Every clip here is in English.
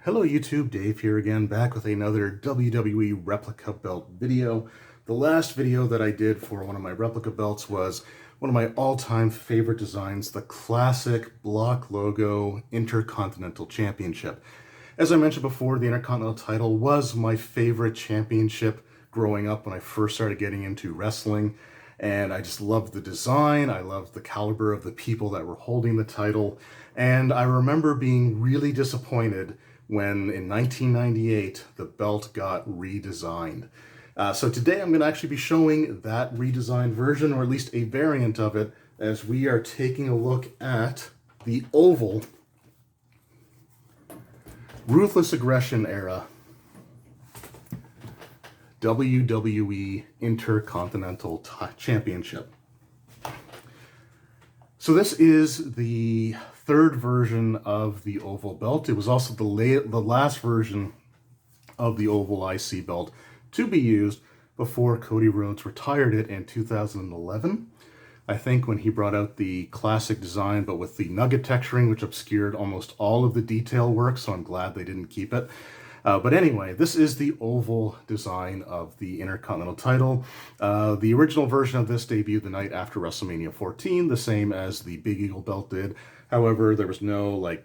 Hello YouTube, Dave here again, back with another WWE replica belt video. The last video that I did for one of my replica belts was one of my all-time favorite designs, the classic block logo Intercontinental Championship. As I mentioned before, the Intercontinental title was my favorite championship growing up when I first started getting into wrestling. And I just loved the design, I loved the caliber of the people that were holding the title, and I remember being really disappointed when in 1998 the belt got redesigned. So today I'm going to actually be showing that redesigned version, or at least a variant of it, as we are taking a look at the oval Ruthless Aggression era WWE Intercontinental Championship. So this is the third version of the oval belt. It was also the last version of the oval IC belt to be used before Cody Rhodes retired it in 2011. I think when he brought out the classic design, but with the nugget texturing, which obscured almost all of the detail work, so I'm glad they didn't keep it. But anyway, this is the oval design of the Intercontinental title. The original version of this debuted the night after WrestleMania 14, the same as the Big Eagle belt did. However, there was no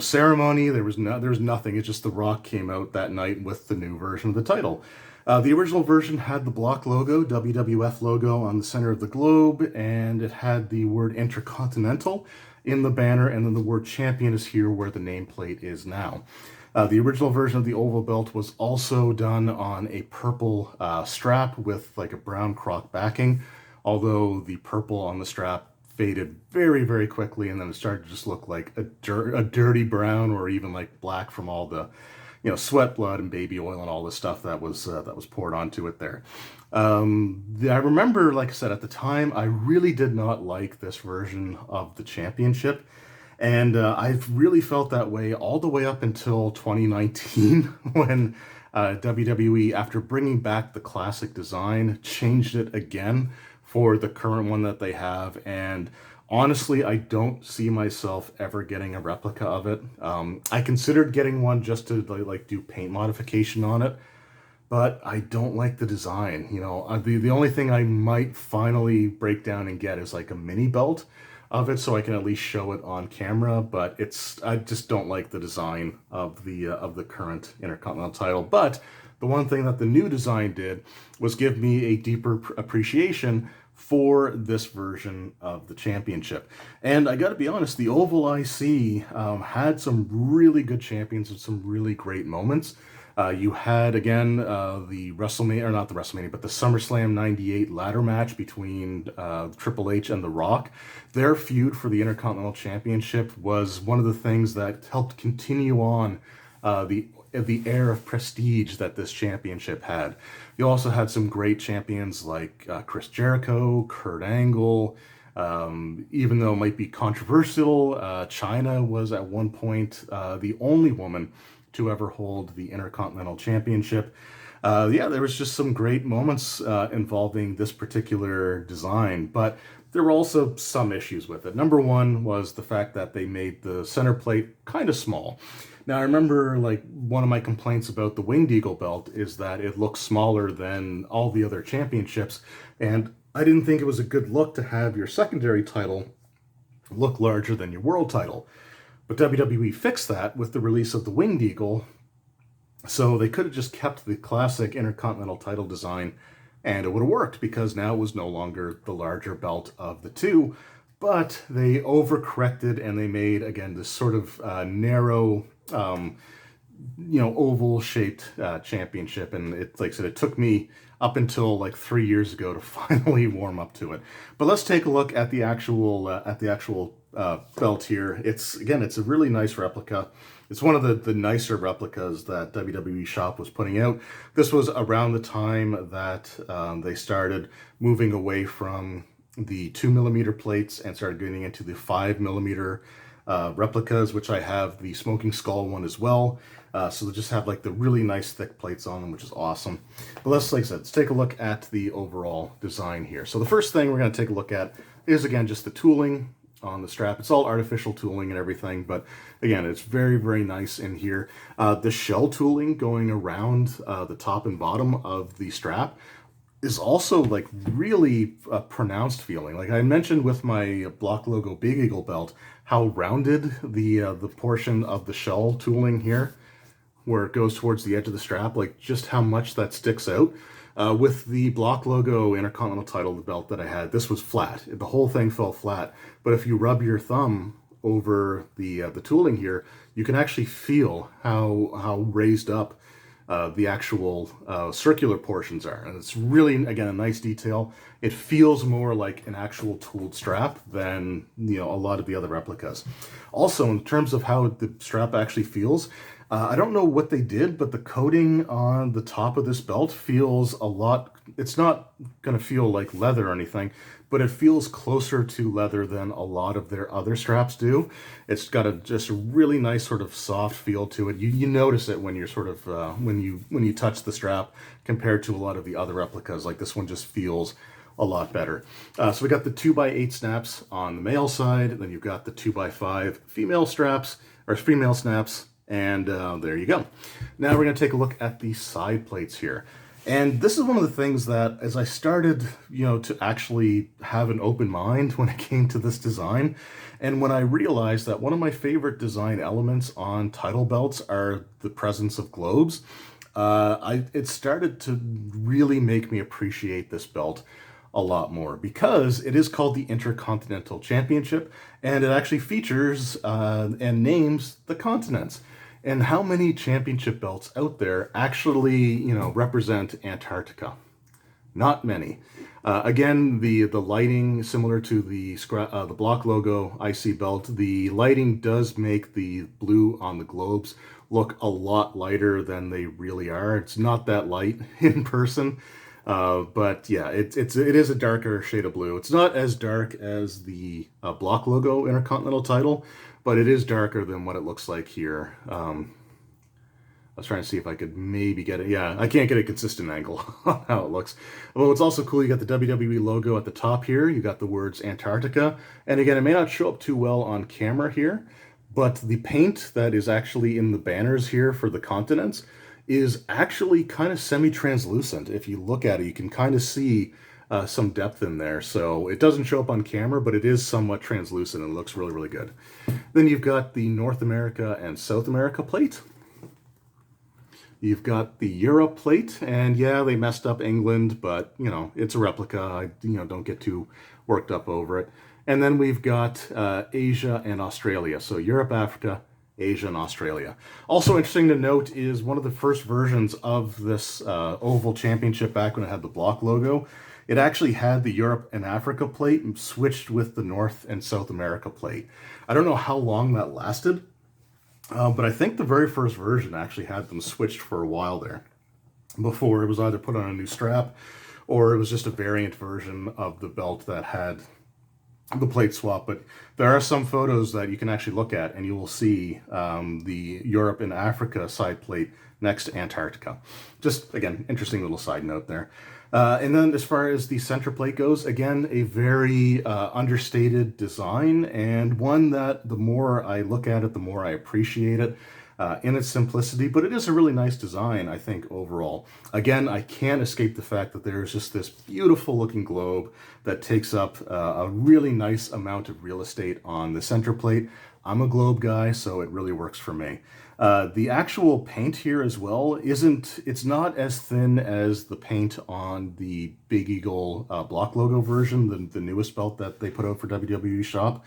ceremony, there was nothing. It's just The Rock came out that night with the new version of the title. The original version had the block logo, WWF logo, on the center of the globe, and it had the word Intercontinental in the banner, and then the word champion is here where the nameplate is now. The original version of the oval belt was also done on a purple strap with like a brown croc backing, although the purple on the strap faded very, very quickly, and then it started to just look like a dirty brown, or even like black from all the, sweat, blood, and baby oil and all the stuff that was poured onto it there. I remember, like I said, at the time, I really did not like this version of the championship. And I've really felt that way all the way up until 2019 when WWE, after bringing back the classic design, changed it again for the current one that they have. And honestly, I don't see myself ever getting a replica of it. I considered getting one just to like do paint modification on it, but I don't like the design. The only thing I might finally break down and get is like a mini belt of it, so I can at least show it on camera. But I just don't like the design of the current Intercontinental title. But the one thing that the new design did was give me a deeper appreciation for this version of the championship. And I got to be honest, the Oval IC had some really good champions and some really great moments. You had, again, the WrestleMania, or not the WrestleMania, but the SummerSlam 98 ladder match between Triple H and The Rock. Their feud for the Intercontinental Championship was one of the things that helped continue on the air of prestige that this championship had. You also had some great champions like Chris Jericho, Kurt Angle. Even though it might be controversial, Chyna was at one point the only woman to ever hold the Intercontinental Championship. There was just some great moments involving this particular design, but there were also some issues with it. Number one was the fact that they made the center plate kind of small. Now, I remember, like, one of my complaints about the Winged Eagle belt is that it looks smaller than all the other championships, and I didn't think it was a good look to have your secondary title look larger than your world title. But WWE fixed that with the release of the Winged Eagle, so they could have just kept the classic Intercontinental title design, and it would have worked, because now it was no longer the larger belt of the two. But they overcorrected, and they made, again, this sort of narrow, oval-shaped championship. And like I said, it took me up until like 3 years ago to finally warm up to it. But let's take a look at the actual belt here. It's a really nice replica. It's one of the nicer replicas that WWE Shop was putting out. This was around the time that they started moving away from the 2mm plates and started getting into the 5mm replicas, which I have the Smoking Skull one as well. So they just have like the really nice thick plates on them, which is awesome. But like I said, let's take a look at the overall design here. So the first thing we're going to take a look at is, again, just the tooling. on the strap. It's all artificial tooling and everything, but again, it's very, very nice in here. The shell tooling going around the top and bottom of the strap is also like really pronounced feeling. Like I mentioned with my Block Logo Big Eagle belt, how rounded the portion of the shell tooling here, where it goes towards the edge of the strap, like just how much that sticks out. With the Block Logo Intercontinental title, the belt that I had, this was flat. The whole thing fell flat. But if you rub your thumb over the tooling here, you can actually feel how raised up the actual circular portions are. And it's really, again, a nice detail. It feels more like an actual tooled strap than, a lot of the other replicas. Also, in terms of how the strap actually feels, I don't know what they did, but the coating on the top of this belt feels a lot, it's not going to feel like leather or anything, but it feels closer to leather than a lot of their other straps do. It's got just a really nice sort of soft feel to it. You notice it when you're sort of, when you touch the strap compared to a lot of the other replicas. Like this one just feels a lot better. So we got the 2x8 snaps on the male side, and then you've got the 2x5 female straps, or female snaps, and there you go. Now we're going to take a look at the side plates here. And this is one of the things that, as I started, to actually have an open mind when it came to this design, and when I realized that one of my favorite design elements on title belts are the presence of globes, it started to really make me appreciate this belt a lot more, because it is called the Intercontinental Championship, and it actually features and names the continents. And how many championship belts out there actually, represent Antarctica? Not many. Again, the lighting, similar to the Block Logo IC belt, the lighting does make the blue on the globes look a lot lighter than they really are. It's not that light in person. But yeah, it is a darker shade of blue. It's not as dark as the Block Logo Intercontinental title, but it is darker than what it looks like here. I was trying to see if I could maybe get it. Yeah, I can't get a consistent angle on how it looks. Well, it's also cool. You got the WWE logo at the top here. You got the words Antarctica. And again, it may not show up too well on camera here, but the paint that is actually in the banners here for the continents is actually kind of semi-translucent. If you look at it, you can kind of see some depth in there. So it doesn't show up on camera, but it is somewhat translucent and looks really, really good. Then you've got the North America and South America plate. You've got the Europe plate, and yeah, they messed up England, but, it's a replica. I, don't get too worked up over it. And then we've got Asia and Australia. So Europe, Africa, Asia, and Australia. Also interesting to note is one of the first versions of this Oval Championship, back when it had the Block logo, it actually had the Europe and Africa plate switched with the North and South America plate. I don't know how long that lasted, but I think the very first version actually had them switched for a while there, before it was either put on a new strap or it was just a variant version of the belt that had the plate swap. But there are some photos that you can actually look at, and you will see the Europe and Africa side plate next to Antarctica. Just, again, interesting little side note there. And then as far as the center plate goes, again, a very understated design, and one that the more I look at it, the more I appreciate it in its simplicity. But it is a really nice design, I think, overall. Again, I can't escape the fact that there's just this beautiful looking globe that takes up a really nice amount of real estate on the center plate. I'm a globe guy, so it really works for me. The actual paint here as well it's not as thin as the paint on the Big Eagle Block Logo version, the newest belt that they put out for WWE Shop,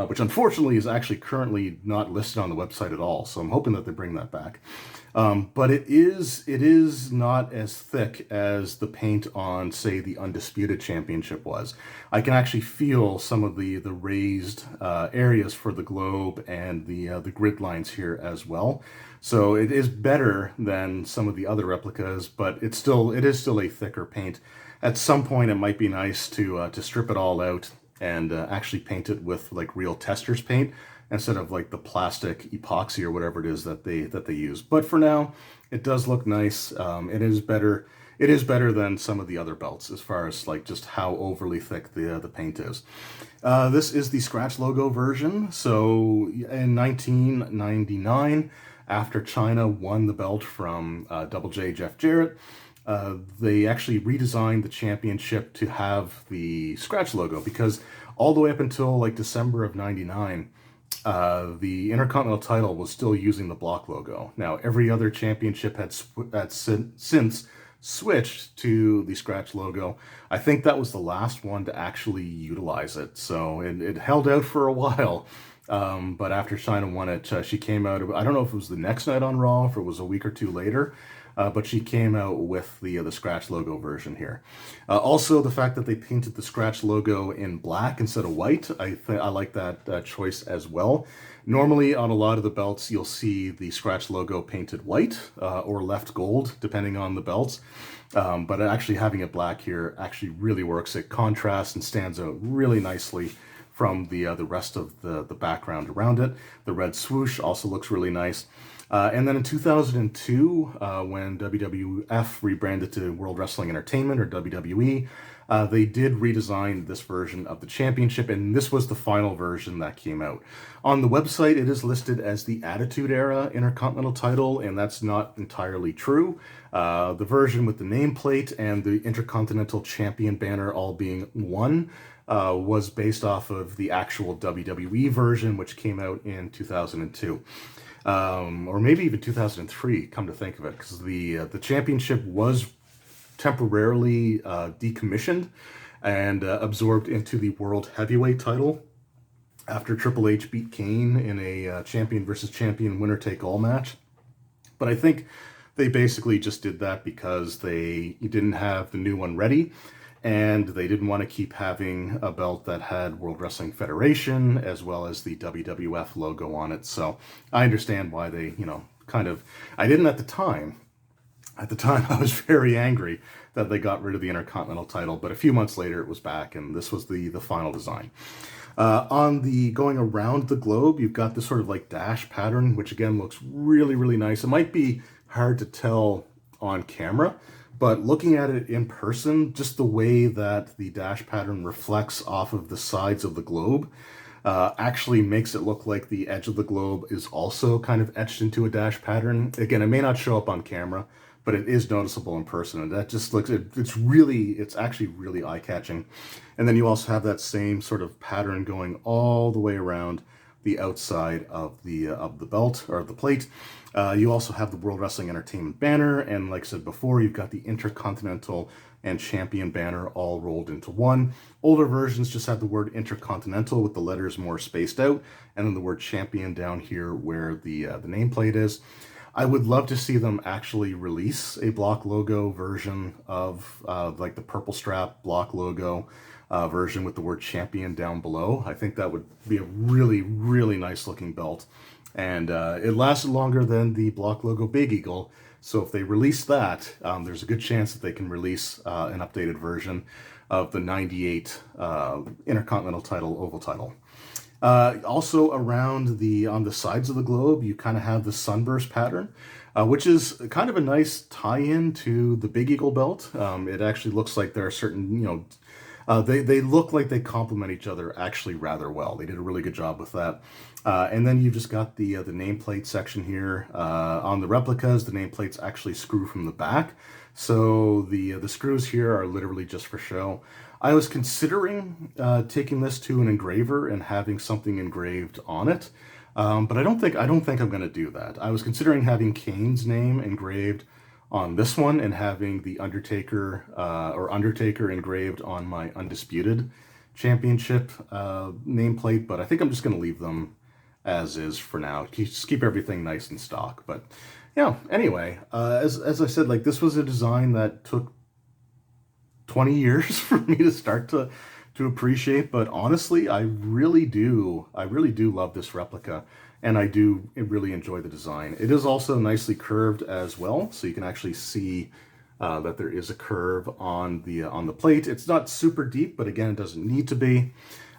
which unfortunately is actually currently not listed on the website at all. So I'm hoping that they bring that back. But it is not as thick as the paint on, say, the Undisputed Championship was. I can actually feel some of the raised areas for the globe and the grid lines here as well. So it is better than some of the other replicas, but it is still a thicker paint. At some point, it might be nice to strip it all out and actually paint it with like real tester's paint, instead of like the plastic epoxy or whatever it is that they use. But for now, it does look nice. It is better it is better than some of the other belts as far as like just how overly thick the paint is. This is the scratch logo version. So in 1999, after China won the belt from Double J Jeff Jarrett, they actually redesigned the championship to have the scratch logo, because all the way up until like December of 99, the Intercontinental title was still using the block logo. Now, every other championship had since switched to the scratch logo. I think that was the last one to actually utilize it. So it held out for a while. But after China won it, she came out, I don't know if it was the next night on Raw, if it was a week or two later, but she came out with the scratch logo version here. Also, the fact that they painted the scratch logo in black instead of white, I like that choice as well. Normally, on a lot of the belts, you'll see the scratch logo painted white or left gold, depending on the belts. But actually having it black here actually really works. It contrasts and stands out really nicely from the rest of the background around it. The red swoosh also looks really nice. And then in 2002, when WWF rebranded to World Wrestling Entertainment, or WWE, they did redesign this version of the championship, and this was the final version that came out. On the website, it is listed as the Attitude Era Intercontinental title, and that's not entirely true. The version with the nameplate and the Intercontinental Champion banner all being one was based off of the actual WWE version, which came out in 2002. Or maybe even 2003, come to think of it, because the championship was temporarily decommissioned and absorbed into the World Heavyweight title after Triple H beat Kane in a champion versus champion winner-take-all match. But I think they basically just did that because they didn't have the new one ready, and they didn't want to keep having a belt that had World Wrestling Federation as well as the WWF logo on it. So I understand why they, I didn't at the time. At the time, I was very angry that they got rid of the Intercontinental title, but a few months later it was back, and this was the final design. On the going around the globe, you've got this sort of like dash pattern, which again looks really, really nice. It might be hard to tell on camera, but looking at it in person, just the way that the dash pattern reflects off of the sides of the globe actually makes it look like the edge of the globe is also kind of etched into a dash pattern. Again, it may not show up on camera, but it is noticeable in person, and that just looks, it's actually really eye-catching. And then you also have that same sort of pattern going all the way around the outside of the belt, or the plate. You also have the World Wrestling Entertainment banner, and like I said before, you've got the Intercontinental and Champion banner all rolled into one. Older versions just had the word Intercontinental with the letters more spaced out, and then the word Champion down here where the nameplate is. I would love to see them actually release a block logo version of like the purple strap block logo version with the word Champion down below. I think that would be a really, really nice looking belt. And it lasted longer than the block logo Big Eagle. So if they release that, there's a good chance that they can release an updated version of the 98 Intercontinental title, Oval title. Also around on the sides of the globe, you kind of have the sunburst pattern, which is kind of a nice tie-in to the Big Eagle belt. It actually looks like there are certain, they look like they complement each other actually rather well. They did a really good job with that. And then you've just got the nameplate section here. On the replicas, the nameplates actually screw from the back. So the screws here are literally just for show. I was considering taking this to an engraver and having something engraved on it, but I don't think I'm going to do that. I was considering having Kane's name engraved on this one and having the Undertaker engraved on my Undisputed Championship nameplate, but I think I'm just going to leave them as is for now. Just keep everything nice and stock. But yeah, anyway, as I said, like, this was a design that took 20 years for me to start to appreciate, but honestly, I really do love this replica, and I do really enjoy the design. It is also nicely curved as well, so you can actually see that there is a curve on the plate. It's not super deep, but again, it doesn't need to be.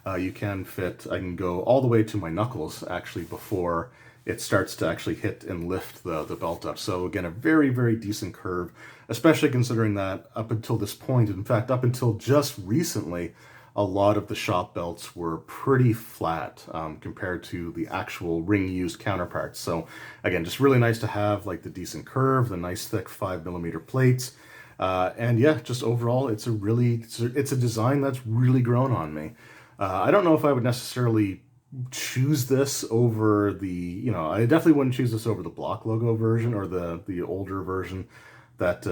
I can go all the way to my knuckles actually before it starts to actually hit and lift the belt up. So again, a very, very decent curve. especially considering that up until this point, in fact, up until just recently, a lot of the shop belts were pretty flat compared to the actual ring-used counterparts. So again, just really nice to have like the decent curve, the nice thick 5mm plates. And yeah, just overall, it's a design that's really grown on me. I don't know if I would necessarily choose this over I definitely wouldn't choose this over the block logo version or the older version that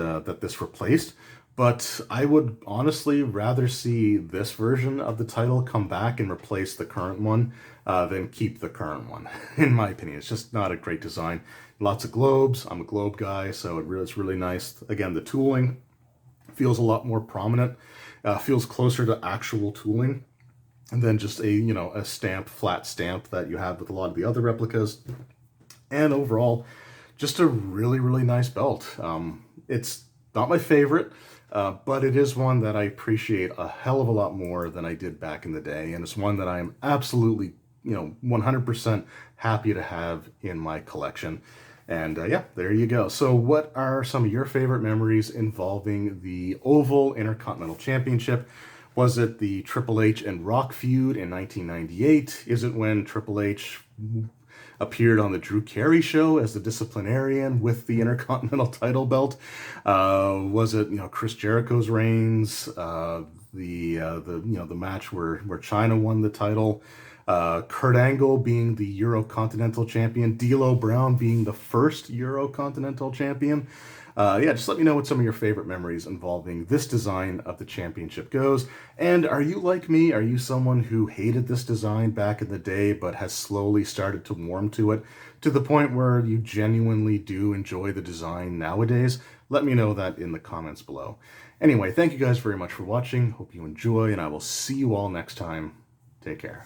this replaced. But I would honestly rather see this version of the title come back and replace the current one than keep the current one, in my opinion. It's just not a great design. Lots of globes. I'm a globe guy, so it's really nice. Again, the tooling feels a lot more prominent, feels closer to actual tooling than just a flat stamp that you have with a lot of the other replicas. And overall, just a really, really nice belt. It's not my favorite, but it is one that I appreciate a hell of a lot more than I did back in the day. And it's one that I am absolutely, 100% happy to have in my collection. And yeah, there you go. So what are some of your favorite memories involving the Oval Intercontinental Championship? Was it the Triple H and Rock feud in 1998? Is it when Triple H appeared on the Drew Carey show as the disciplinarian with the Intercontinental title belt? Was it Chris Jericho's reigns? The match where Chyna won the title? Kurt Angle being the Eurocontinental champion, D'Lo Brown being the first Eurocontinental champion. Yeah, just let me know what some of your favorite memories involving this design of the championship goes. And are you like me? Are you someone who hated this design back in the day but has slowly started to warm to it to the point where you genuinely do enjoy the design nowadays? Let me know that in the comments below. Anyway, thank you guys very much for watching. Hope you enjoy, and I will see you all next time. Take care.